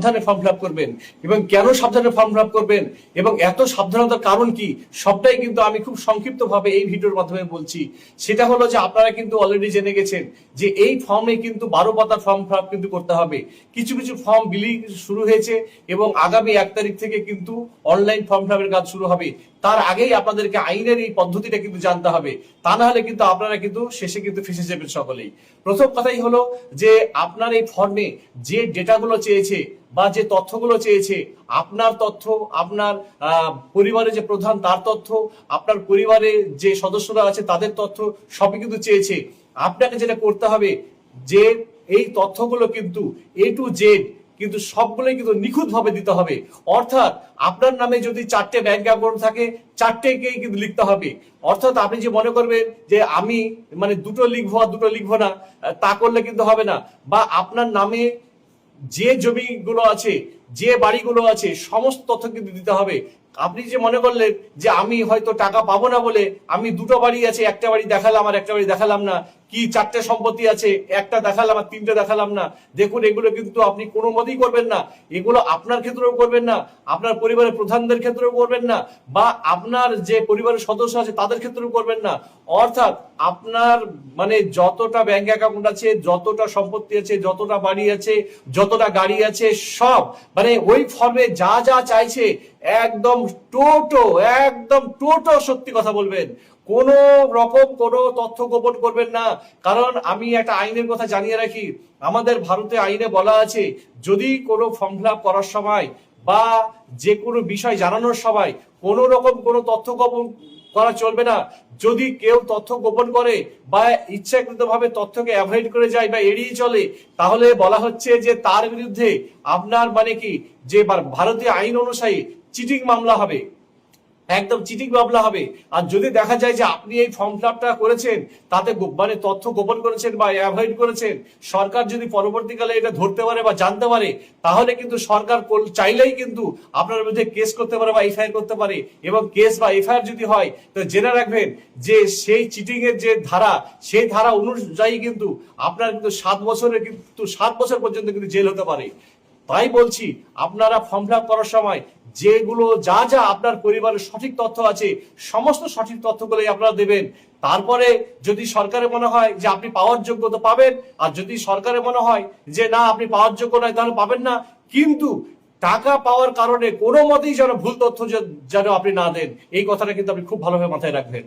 সাবধানে form fill up করবেন এবং কেন সাবধানে ফর্ম ফিল আপ করবেন এবং এত সাবধানতার কারণ কি, সবটাই কিন্তু আমি খুব সংক্ষিপ্ত ভাবে এই ভিডিওর মাধ্যমে বলছি। সেটা হলো যে আপনারা কিন্তু অলরেডি জেনে গেছেন যে এই ফর্মে কিন্তু 12 পাতার ফর্ম ফিল আপ কিন্তু করতে হবে। কিছু কিছু ফর্ম বিলি শুরু হয়েছে এবং আগামী 1 তারিখ থেকে কিন্তু অনলাইন ফর্ম ফিল আপের কাজ শুরু হবে। তার আগেই আপনাদেরকে আইনের এই পদ্ধতিটা কিন্তু জানতে হবে, তা না হলে কিন্তু আপনারা কিন্তু শেষে কিন্তু ফেসে যাবেন সকলেই। প্রথম কথাই হলো যে আপনার এই ফর্মে যে ডেটাগুলো চেয়েছে বা যে তথ্যগুলো চেয়েছে, আপনার তথ্য, আপনার পরিবারের যে প্রধান তার তথ্য, আপনার পরিবারে যে সদস্যরা আছে তাদের তথ্য, সবই কিন্তু চেয়েছে। আপনাকে যেটা করতে হবে যে এই তথ্যগুলো কিন্তু A to Z কিন্তু সবগুলোই কিন্তু নিখুঁত ভাবে দিতে হবে। অর্থাৎ আপনার নামে যদি 4টে ব্যাংক অ্যাকাউন্ট থাকে, 4টেকেই কিন্তু লিখতে হবে। অর্থাৎ আপনি যে মনে করবেন যে আমি মানে দুটো লিখবো আর দুটো লিখবো না, তা করলে কিন্তু হবে না। বা আপনার নামে যে জমিগুলো আছে, যে বাড়িগুলো আছে, সমস্ত তথ্য কিন্তু দিতে হবে। আপনি যে মনে করলেন যে আমি হয়তো টাকা পাবো না বলে আমি দুটো বাড়ি আছে, একটা বাড়ি দেখালাম আর একটা বাড়ি দেখালাম না, কি 4টে সম্পত্তি আছে, একটা দেখালাম আর 3টে দেখালাম না, দেখুন এগুলো কিন্তু আপনি কোনো মতেই করবেন না। এগুলো আপনার ক্ষেত্রেও করবেন না, আপনার পরিবারের প্রধানদের ক্ষেত্রেও করবেন না, বা আপনার যে পরিবারের সদস্য আছে তাদের ক্ষেত্রেও করবেন না। অর্থাৎ আপনার মানে যতটা ব্যাংক অ্যাকাউন্ট আছে, যতটা সম্পত্তি আছে, যতটা বাড়ি আছে, যতটা গাড়ি আছে, সব মানে ওই ফর্মে যা যা চাইছে একদম টোটো সত্যি কথা বলবেন। কোন রকম কোন তথ্য গোপন করবেন না। কারণ আমি একটা আইনের কথা জানিয়ে রাখি, আমাদের ভারতে আইনে বলা আছে যদি কোনো ফর্ম ফিল আপ করার সময় বা যে কোনো বিষয় জানানোর সময় কোন রকম কোন তথ্য গোপন করা চলবে না। যদি কেউ তথ্য গোপন করে বা ইচ্ছাকৃতভাবে তথ্যকে অ্যাভয়েড করে যায় বা এড়িয়ে চলে, তাহলে বলা হচ্ছে যে তার বিরুদ্ধে আপনার মানে কি যে ভারতীয় আইন অনুযায়ী চিটিং মামলা হবে, একদম চিটিং মামলা হবে। আর যদি দেখা যায় যে আপনি এই ফর্ম ফিল আপটা করেছেন, তাতে মানে তথ্য গোপন করেছেন বা অ্যাভয়েড করেছেন, সরকার যদি পরবর্তীকালে এটা ধরতে পারে বা জানতে পারে, তাহলে কিন্তু সরকার চাইলেই কিন্তু আপনার বিরুদ্ধে কেস করতে পারে বা এফআইআর করতে পারে। এবং কেস বা এফআইআর যদি হয়, তো জেনে রাখবেন যে সেই চিটিং এর যে ধারা, সেই ধারা অনুযায়ী কিন্তু আপনার কিন্তু 7 বছর পর্যন্ত কিন্তু জেল হতে পারে। তাই বলছি আপনারা ফর্ম ফিল আপ করার সময় যেগুলো যা যা আপনার পরিবারের সঠিক তথ্য আছে, সমস্ত সঠিক তথ্যগুলোই আপনারা দেবেন। তারপরে যদি সরকারের মনে হয় যে আপনি পাওয়ার যোগ্য তো পাবেন, আর যদি সরকারের মনে হয় যে না আপনি পাওয়ার যোগ্য নয় তাহলে পাবেন না। কিন্তু টাকা পাওয়ার কারণে কোনো মতেই যেন ভুল তথ্য যেন আপনি না দেন, এই কথাটা কিন্তু আপনি খুব ভালোভাবে মাথায় রাখবেন।